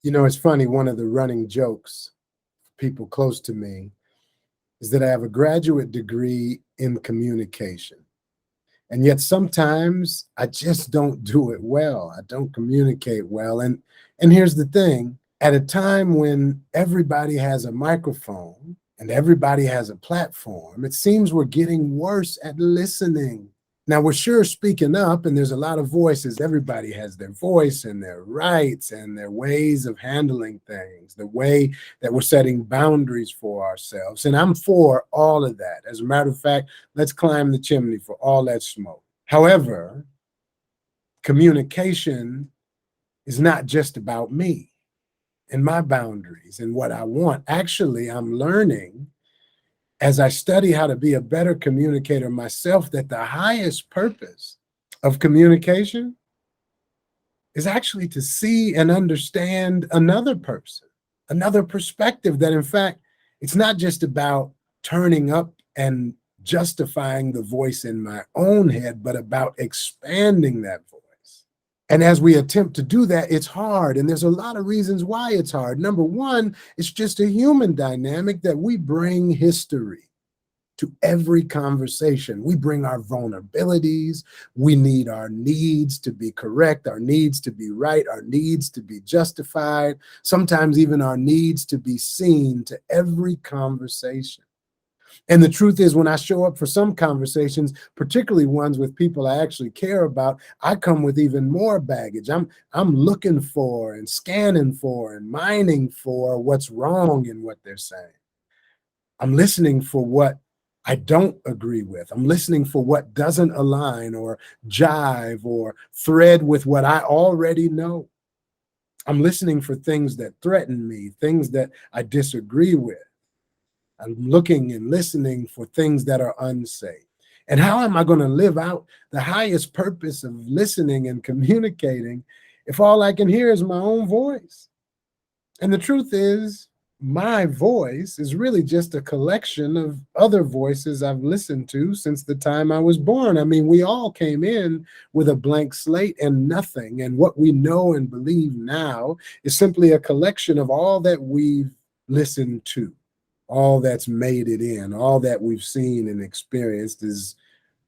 You know, it's funny, one of the running jokes, people close to me, is that I have a graduate degree in communication. And yet sometimes I just don't do it well. I don't communicate well. And here's the thing, at a time when everybody has a microphone and everybody has a platform, it seems we're getting worse at listening. Now, we're sure speaking up, and there's a lot of voices. Everybody has their voice and their rights and their ways of handling things, the way that we're setting boundaries for ourselves. And I'm for all of that. As a matter of fact, let's climb the chimney for all that smoke. However, communication is not just about me and my boundaries and what I want. Actually, I'm learning as I study how to be a better communicator myself that the highest purpose of communication is actually to see and understand another person, another perspective, that in fact, it's not just about turning up and justifying the voice in my own head, but about expanding that voice. And as we attempt to do that, it's hard. And there's a lot of reasons why it's hard. Number one, it's just a human dynamic that we bring history to every conversation. We bring our vulnerabilities. We need our needs to be correct, our needs to be right, our needs to be justified, sometimes even our needs to be seen to every conversation. And the truth is, when I show up for some conversations, particularly ones with people I actually care about, I come with even more baggage. I'm looking for and scanning for and mining for what's wrong in what they're saying. I'm listening for what I don't agree with. I'm listening for what doesn't align or jive or thread with what I already know. I'm listening for things that threaten me, things that I disagree with. I'm looking and listening for things that are unsafe. And how am I going to live out the highest purpose of listening and communicating if all I can hear is my own voice? And the truth is, my voice is really just a collection of other voices I've listened to since the time I was born. I mean, we all came in with a blank slate and nothing. And what we know and believe now is simply a collection of all that we've listened to, all that's made it in, all that we've seen and experienced is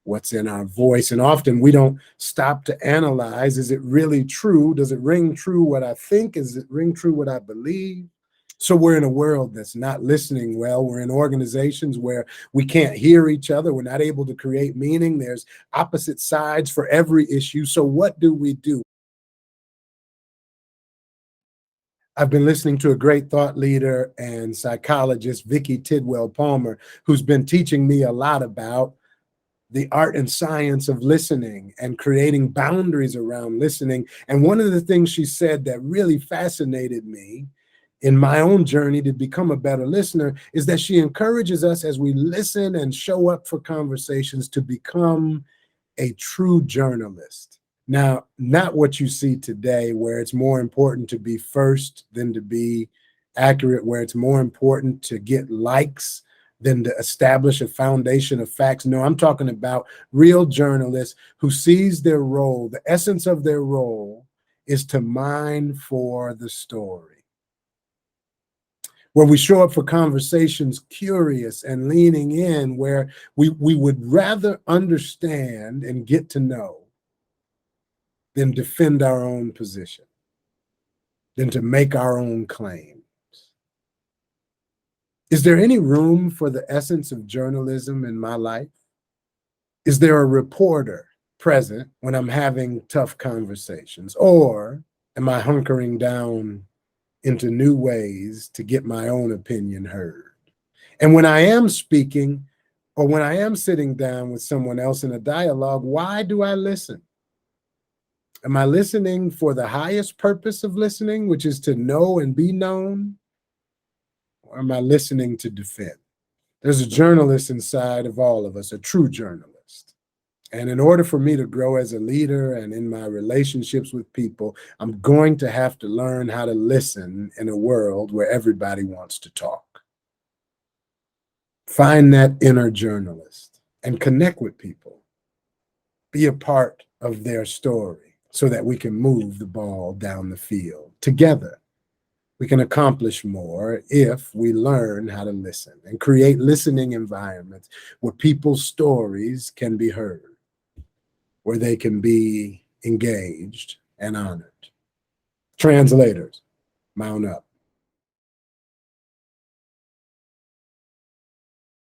what's in our voice. And often we don't stop to analyze, is it really true? Does it ring true what I think? Does it ring true what I believe? So we're in a world that's not listening well. We're in organizations where we can't hear each other. We're not able to create meaning. There's opposite sides for every issue. So what do we do? I've been listening to a great thought leader and psychologist, Vicky Tidwell Palmer, who's been teaching me a lot about the art and science of listening and creating boundaries around listening. And one of the things she said that really fascinated me in my own journey to become a better listener is that she encourages us as we listen and show up for conversations to become a true journalist. Now, not what you see today, where it's more important to be first than to be accurate, where it's more important to get likes than to establish a foundation of facts. No, I'm talking about real journalists who sees their role, the essence of their role is to mine for the story, where we show up for conversations curious and leaning in, where we would rather understand and get to know than defend our own position, than to make our own claims. Is there any room for the essence of journalism in my life? Is there a reporter present when I'm having tough conversations? Or am I hunkering down into new ways to get my own opinion heard? And when I am speaking, or when I am sitting down with someone else in a dialogue, why do I listen? Am I listening for the highest purpose of listening, which is to know and be known? Or am I listening to defend? There's a journalist inside of all of us, a true journalist. And in order for me to grow as a leader and in my relationships with people, I'm going to have to learn how to listen in a world where everybody wants to talk. Find that inner journalist and connect with people. Be a part of their story so that we can move the ball down the field together. We can accomplish more if we learn how to listen and create listening environments where people's stories can be heard, where they can be engaged and honored. Translators, mount up.